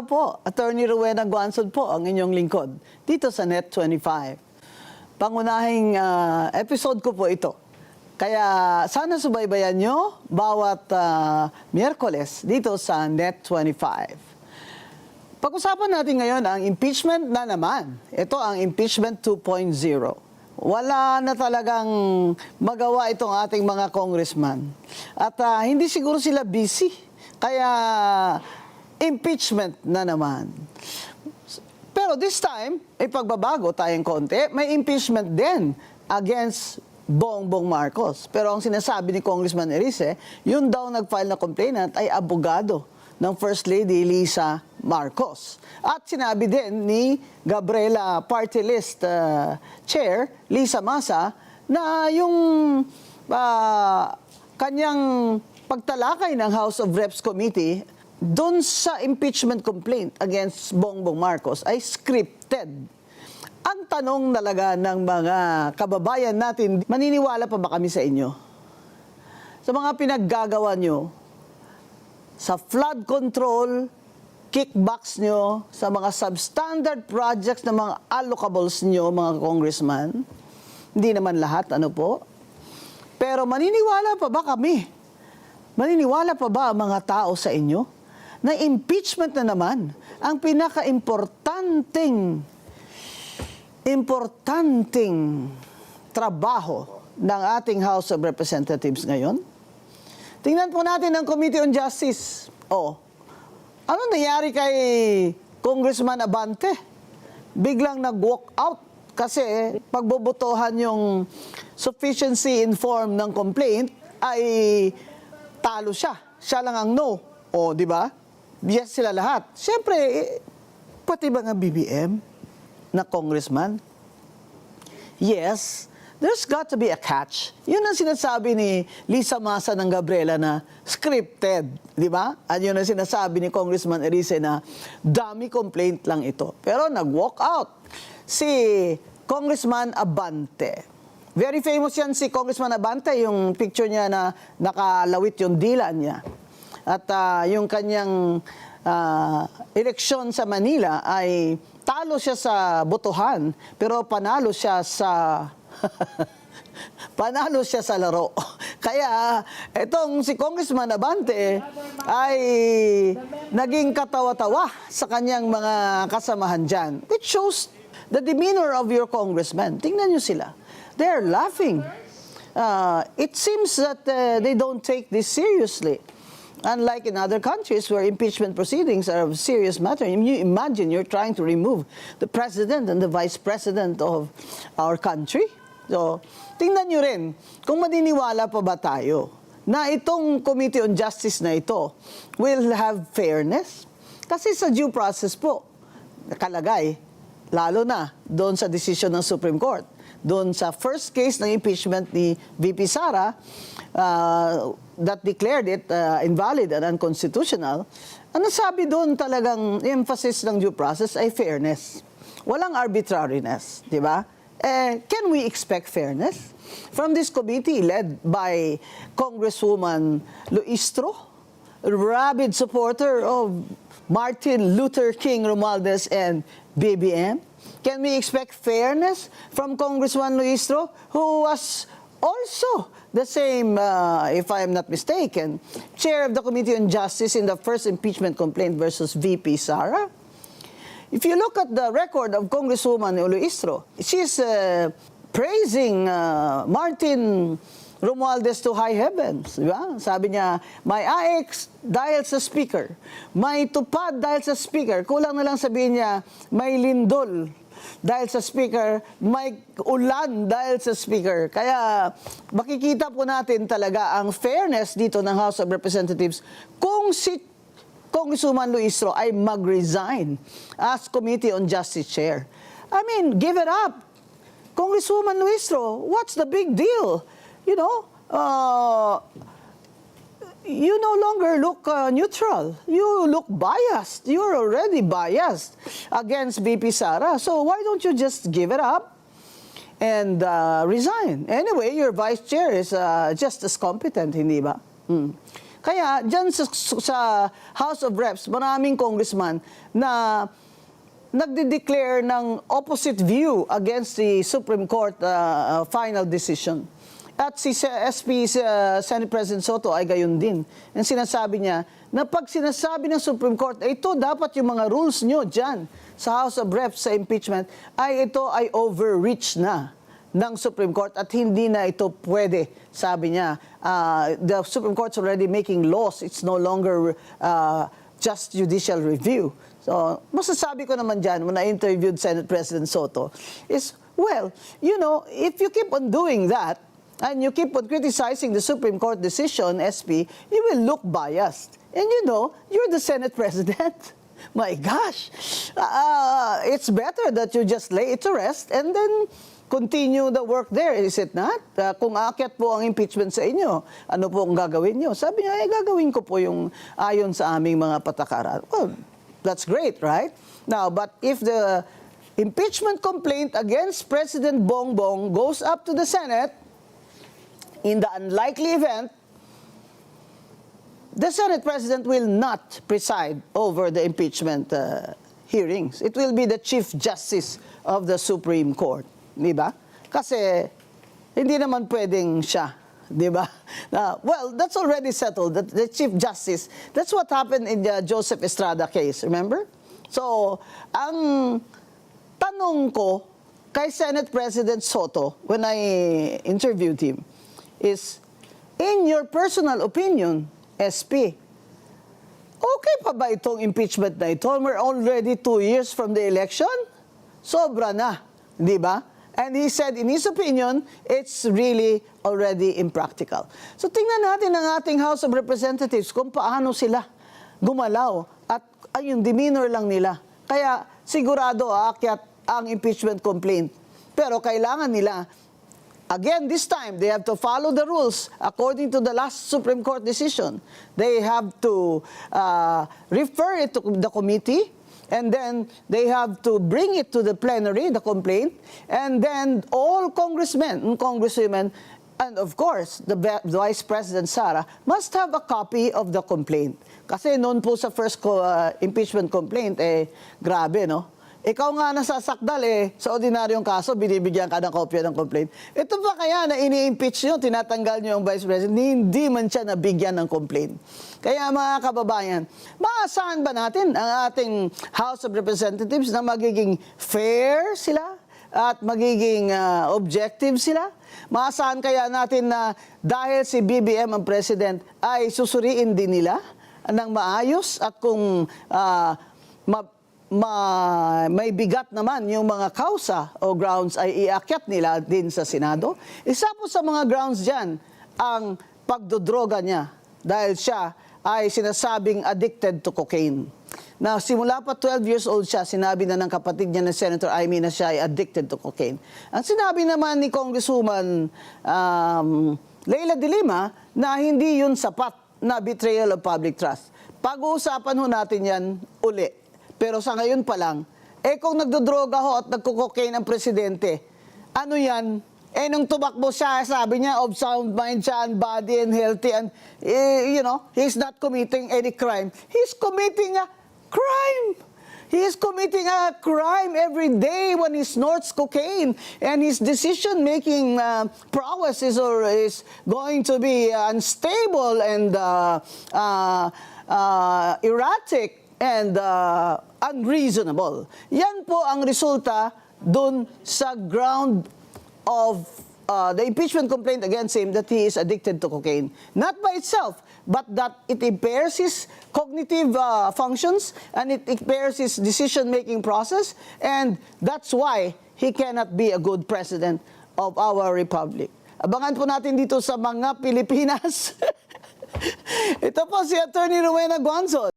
po, Attorney Rowena Guansod po ang inyong lingkod dito sa Net25. Pangunahing episode ko po ito. Kaya sana subaybayan nyo bawat Miyerkules dito sa Net25. Pag-usapan natin ngayon ang impeachment na naman. Ito ang impeachment 2.0. Wala na talagang magawa itong ating mga congressman. At hindi siguro sila busy. Kaya impeachment na naman. Pero this time, ay pagbabago tayong konti, may impeachment din against Bongbong Marcos. Pero ang sinasabi ni Congressman Erice, yun daw nag-file na complainant ay abogado ng First Lady Lisa Marcos. At sinabi din ni Gabriela Party List Chair Lisa Masa na yung kanyang pagtalakay ng House of Reps Committee doon sa impeachment complaint against Bongbong Marcos ay scripted. Ang tanong talaga ng mga kababayan natin, maniniwala pa ba kami sa inyo? Sa mga pinaggagawa nyo, sa flood control, kickbacks nyo, sa mga substandard projects na mga allocables nyo, mga congressman, hindi naman lahat, ano po? Pero maniniwala pa ba kami? Maniniwala pa ba ang mga tao sa inyo? Na impeachment na naman ang pinaka-importanting trabaho ng ating House of Representatives ngayon. Tingnan po natin ang Committee on Justice. Ano nangyari kay Congressman Abante? Biglang nag-walk out kasi pagbobotohan yung sufficiency in form ng complaint ay talo siya. Siya lang ang no. Di ba? Yes sila lahat. Siyempre, pati ba nga BBM na congressman? Yes, there's got to be a catch. Yun ang sinasabi ni Lisa Masa ng Gabriela na scripted, di ba? At yun ang sinasabi ni Congressman Erice na dummy complaint lang ito. Pero nag-walk out si Congressman Abante. Very famous yan si Congressman Abante, yung picture niya na nakalawit yung dila niya. At yung kanyang eleksyon sa Manila ay talo siya sa botohan, pero panalo siya sa panalo siya sa laro. Kaya itong si Congressman Abante ay naging katawa-tawa sa kanyang mga kasamahan dyan, which shows the demeanor of your congressman. Tingnan nyo sila. They're laughing. It seems that they don't take this seriously. Unlike in other countries where impeachment proceedings are a serious matter. You imagine you're trying to remove the president and the vice president of our country. So, tingnan nyo rin kung maniniwala pa ba tayo na itong Committee on Justice na ito will have fairness. Kasi sa due process po, nakalagay, lalo na doon sa decision ng Supreme Court, doon sa first case ng impeachment ni VP Sara, that declared it invalid and unconstitutional, ang nasabi doon talagang emphasis ng due process ay fairness. Walang arbitrariness, di ba? Can we expect fairness from this committee led by Congresswoman Luistro, rabid supporter of Martin Luther King Romualdez and BBM? Can we expect fairness from Congresswoman Luistro, who was also the same, if I am not mistaken, chair of the Committee on Justice in the first impeachment complaint versus VP Sara? If you look at the record of Congresswoman Luistro, she's praising Martin Romualdez to high heavens. Diba? Sabi niya, may AX dahil sa speaker, may tupad dahil sa speaker, kulang na lang sabihin niya, may lindol dahil sa speaker, may ulan dahil sa speaker. Kaya makikita po natin talaga ang fairness dito ng House of Representatives kung si Congresswoman Luistro ay mag-resign as Committee on Justice Chair. I mean, give it up. Congresswoman Luistro, what's the big deal? You know, you no longer look neutral. You look biased. You're already biased against VP Sara. So why don't you just give it up and resign? Anyway, your vice chair is just as competent, hindi ba? Kaya dyan sa House of Reps, maraming congressman na nagde-declare ng opposite view against the Supreme Court final decision. At si SP Senate President Soto ay gayon din. And sinasabi niya na pag sinasabi ng Supreme Court, ito dapat yung mga rules nyo dyan sa House of Reps sa impeachment, ay ito ay overreach na ng Supreme Court at hindi na ito pwede. Sabi niya, the Supreme Court's already making laws. It's no longer just judicial review. So, masasabi ko naman dyan when I interviewed Senate President Soto is, well, you know, if you keep on doing that, and you keep on criticizing the Supreme Court decision, SP, you will look biased. And you know, you're the Senate President. My gosh. It's better that you just lay it to rest and then continue the work there, is it not? Kung aakyat po ang impeachment sa inyo, ano po ang gagawin nyo? Sabi niya, gagawin ko po yung ayon sa aming mga patakaran. Well, that's great, right? Now, but if the impeachment complaint against President Bongbong goes up to the Senate, in the unlikely event, the Senate President will not preside over the impeachment hearings. It will be the Chief Justice of the Supreme Court. Di ba? Kasi hindi naman pwedeng siya. Di ba? Well, that's already settled. The Chief Justice, that's what happened in the Joseph Estrada case, remember? So, ang tanong ko kay Senate President Soto when I interviewed him, is, in your personal opinion, SP, okay pa ba itong impeachment na ito? We're already 2 years from the election? Sobra na, di ba? And he said, in his opinion, it's really already impractical. So tingnan natin ang ating House of Representatives kung paano sila gumalaw at yung demeanor lang nila. Kaya sigurado aakyat ang impeachment complaint. Pero kailangan nila, again, this time, they have to follow the rules according to the last Supreme Court decision. They have to refer it to the committee, and then they have to bring it to the plenary, the complaint, and then all congressmen and congresswomen, and of course, the Vice President Sara, must have a copy of the complaint. Kasi noon po sa first impeachment complaint, grabe, no? Ikaw nga nasasakdal sa ordinaryong kaso, binibigyan ka ng kopya ng complaint. Ito pa kaya na ini-impeach nyo, tinatanggal nyo ang Vice President, hindi man siya nabigyan ng complaint. Kaya mga kababayan, maasahan ba natin ang ating House of Representatives na magiging fair sila at magiging objective sila? Maasahan kaya natin na dahil si BBM ang President ay susuriin din nila ng maayos at kung may bigat naman yung mga kausa o grounds ay iakyat nila din sa Senado. Isa po sa mga grounds dyan ang pagdodroga niya dahil siya ay sinasabing addicted to cocaine. Na simula pa 12 years old siya, sinabi na ng kapatid niya na Senator Amy na siya ay addicted to cocaine. Ang sinabi naman ni Congresswoman Leila de Lima na hindi yun sapat na betrayal of public trust. Pag-uusapan ho natin yan uli. Pero sa ngayon pa lang, kung nagdodroga ho at nagko-cocaine ang presidente, ano yan? Nung tumakbo siya, sabi niya, of sound mind siya and body and healthy and, you know, he's not committing any crime. He's committing a crime. He is committing a crime every day when he snorts cocaine, and his decision-making prowess is going to be unstable and erratic and unreasonable. Yan po ang resulta dun sa ground of the impeachment complaint against him that he is addicted to cocaine. Not by itself, but that it impairs his cognitive functions and it impairs his decision-making process, and that's why he cannot be a good president of our republic. Abangan po natin dito sa Mga Pilipinas. Ito po si Attorney Rowena Guanzon.